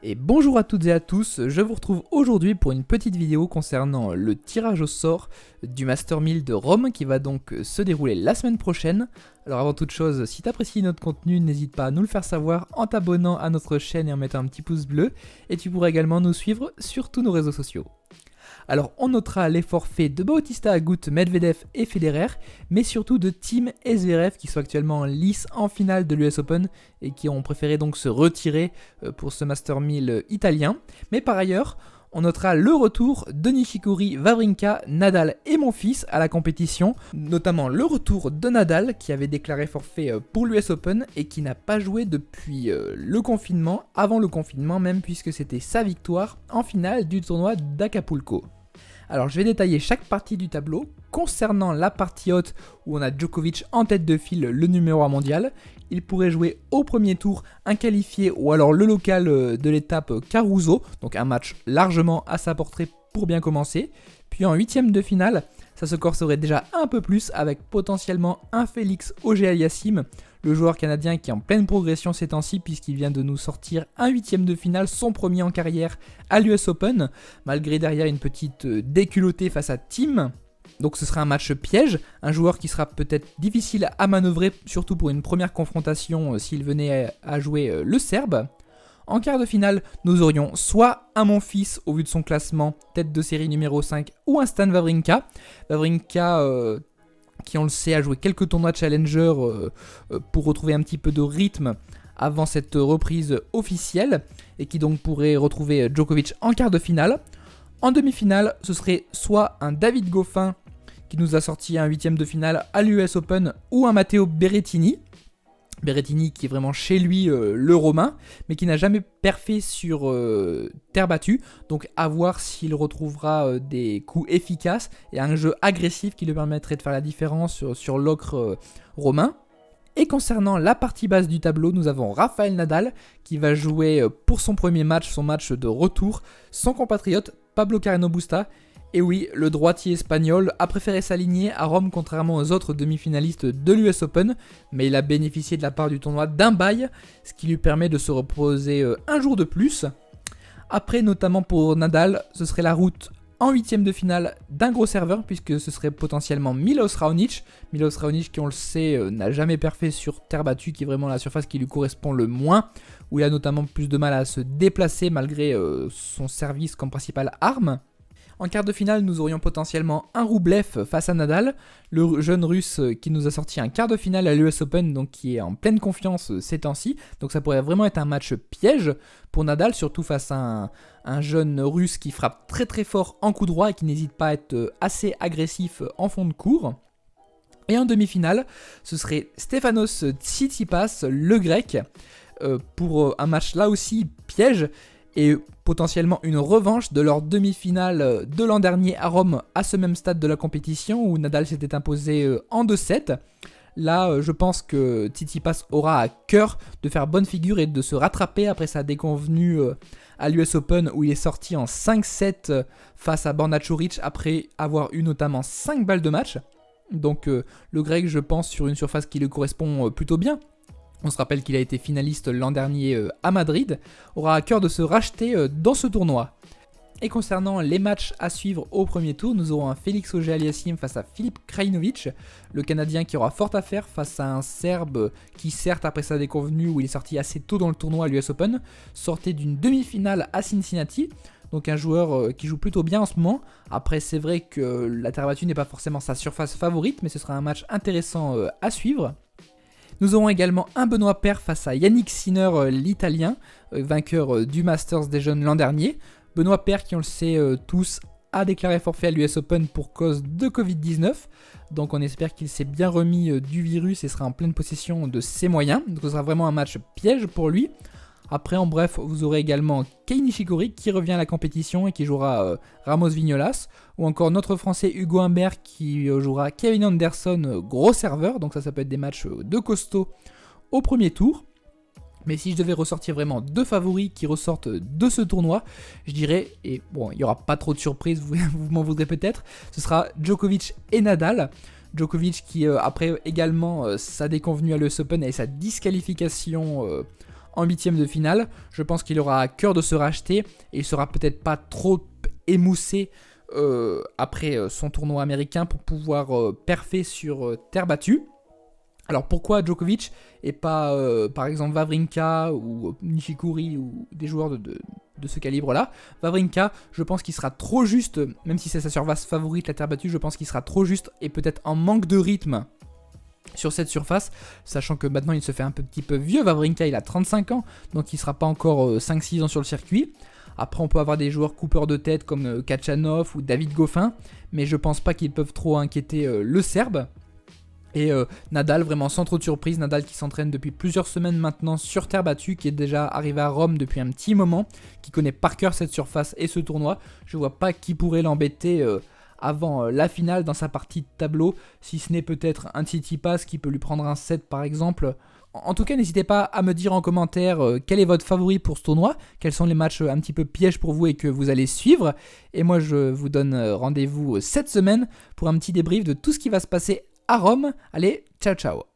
Et bonjour à toutes et à tous, je vous retrouve aujourd'hui pour une petite vidéo concernant le tirage au sort du Master 1000 de Rome qui va donc se dérouler la semaine prochaine. Alors avant toute chose, si tu apprécies notre contenu, n'hésite pas à nous le faire savoir en t'abonnant à notre chaîne et en mettant un petit pouce bleu. Et tu pourras également nous suivre sur tous nos réseaux sociaux. Alors on notera les forfaits de Bautista Agut, Medvedev et Federer, mais surtout de Thiem et Zverev qui sont actuellement en lice en finale de l'US Open et qui ont préféré donc se retirer pour ce Master 1000 italien. Mais par ailleurs, on notera le retour de Nishikori, Wawrinka, Nadal et Monfils à la compétition, notamment le retour de Nadal qui avait déclaré forfait pour l'US Open et qui n'a pas joué depuis le confinement, avant le confinement même, puisque c'était sa victoire en finale du tournoi d'Acapulco. Alors je vais détailler chaque partie du tableau. Concernant la partie haute où on a Djokovic en tête de file, le numéro 1 mondial, il pourrait jouer au premier tour un qualifié ou alors le local de l'étape Caruso, donc un match largement à sa portée pour bien commencer. Puis en huitième de finale, ça se corserait déjà un peu plus avec potentiellement un Félix Auger-Aliassime, le joueur canadien qui est en pleine progression ces temps-ci puisqu'il vient de nous sortir un huitième de finale, son premier en carrière à l'US Open, malgré derrière une petite déculottée face à Thiem. Donc ce sera un match piège, un joueur qui sera peut-être difficile à manœuvrer, surtout pour une première confrontation s'il venait à jouer le Serbe. En quart de finale, nous aurions soit un Monfils au vu de son classement, tête de série numéro 5, ou un Stan Wawrinka. Wawrinka qui on le sait a joué quelques tournois de Challenger pour retrouver un petit peu de rythme avant cette reprise officielle, et qui donc pourrait retrouver Djokovic en quart de finale. En demi-finale, ce serait soit un David Goffin qui nous a sorti un huitième de finale à l'US Open, ou un Matteo Berrettini. Berrettini qui est vraiment chez lui le Romain, mais qui n'a jamais perfé sur terre battue, donc à voir s'il retrouvera des coups efficaces et un jeu agressif qui lui permettrait de faire la différence sur l'ocre romain. Et concernant la partie basse du tableau, nous avons Rafael Nadal qui va jouer pour son premier match, son match de retour, son compatriote Pablo Carreño Busta. Et oui, le droitier espagnol a préféré s'aligner à Rome contrairement aux autres demi-finalistes de l'US Open, mais il a bénéficié de la part du tournoi d'un bail, ce qui lui permet de se reposer un jour de plus. Après, notamment pour Nadal, ce serait la route en huitième de finale d'un gros serveur, puisque ce serait potentiellement Milos Raonic. Milos Raonic qui, on le sait, n'a jamais perfé sur terre battue, qui est vraiment la surface qui lui correspond le moins, où il a notamment plus de mal à se déplacer malgré son service comme principale arme. En quart de finale, nous aurions potentiellement un Rublev face à Nadal, le jeune russe qui nous a sorti un quart de finale à l'US Open, donc qui est en pleine confiance ces temps-ci. Donc ça pourrait vraiment être un match piège pour Nadal, surtout face à un jeune russe qui frappe très très fort en coup droit et qui n'hésite pas à être assez agressif en fond de court. Et en demi-finale, ce serait Stefanos Tsitsipas, le grec, pour un match là aussi piège, et potentiellement une revanche de leur demi-finale de l'an dernier à Rome, à ce même stade de la compétition où Nadal s'était imposé en 2-7. Là, je pense que Tsitsipas aura à cœur de faire bonne figure et de se rattraper après sa déconvenue à l'US Open où il est sorti en 5-7 face à Borna Coric après avoir eu notamment 5 balles de match. Donc le grec, je pense, sur une surface qui lui correspond plutôt bien. On se rappelle qu'il a été finaliste l'an dernier à Madrid, aura à cœur de se racheter dans ce tournoi. Et concernant les matchs à suivre au premier tour, nous aurons un Félix Auger-Aliassime face à Filip Krajinovic, le Canadien qui aura fort à faire face à un Serbe qui, certes après sa déconvenue où il est sorti assez tôt dans le tournoi à l'US Open, sortait d'une demi-finale à Cincinnati, donc un joueur qui joue plutôt bien en ce moment. Après c'est vrai que la terre battue n'est pas forcément sa surface favorite, mais ce sera un match intéressant à suivre. Nous aurons également un Benoît Paire face à Yannick Sinner, l'Italien, vainqueur du Masters des jeunes l'an dernier. Benoît Paire qui, on le sait tous, a déclaré forfait à l'US Open pour cause de Covid-19. Donc on espère qu'il s'est bien remis du virus et sera en pleine possession de ses moyens. Donc ce sera vraiment un match piège pour lui. Après, en bref, vous aurez également Kei Nishikori qui revient à la compétition et qui jouera Ramos Vignolas, ou encore notre Français Hugo Humbert qui jouera Kevin Anderson, gros serveur, donc ça peut être des matchs de costaud au premier tour. Mais si je devais ressortir vraiment deux favoris qui ressortent de ce tournoi, je dirais, et bon, il n'y aura pas trop de surprises, vous m'en voudrez peut-être, ce sera Djokovic et Nadal. Djokovic qui, après également sa déconvenue à l'US Open et sa disqualification en 8ème de finale. Je pense qu'il aura à cœur de se racheter et il sera peut-être pas trop émoussé après son tournoi américain pour pouvoir perfer sur terre battue. Alors pourquoi Djokovic et pas par exemple Wawrinka ou Nishikori ou des joueurs de ce calibre-là? Wawrinka, je pense qu'il sera trop juste, même si c'est sa surface favorite, la terre battue, je pense qu'il sera trop juste et peut-être en manque de rythme sur cette surface, sachant que maintenant il se fait un petit peu vieux. Wawrinka, il a 35 ans, donc il ne sera pas encore 5-6 ans sur le circuit. Après, on peut avoir des joueurs coupeurs de tête comme Kachanov ou David Goffin, mais je pense pas qu'ils peuvent trop inquiéter le Serbe. Et Nadal, vraiment sans trop de surprise, Nadal qui s'entraîne depuis plusieurs semaines maintenant sur terre battue, qui est déjà arrivé à Rome depuis un petit moment, qui connaît par cœur cette surface et ce tournoi. Je vois pas qui pourrait l'embêter avant la finale dans sa partie de tableau, si ce n'est peut-être un Tsitsipas qui peut lui prendre un set par exemple. En tout cas, n'hésitez pas à me dire en commentaire quel est votre favori pour ce tournoi, quels sont les matchs un petit peu pièges pour vous et que vous allez suivre. Et moi, je vous donne rendez-vous cette semaine pour un petit débrief de tout ce qui va se passer à Rome. Allez, ciao ciao.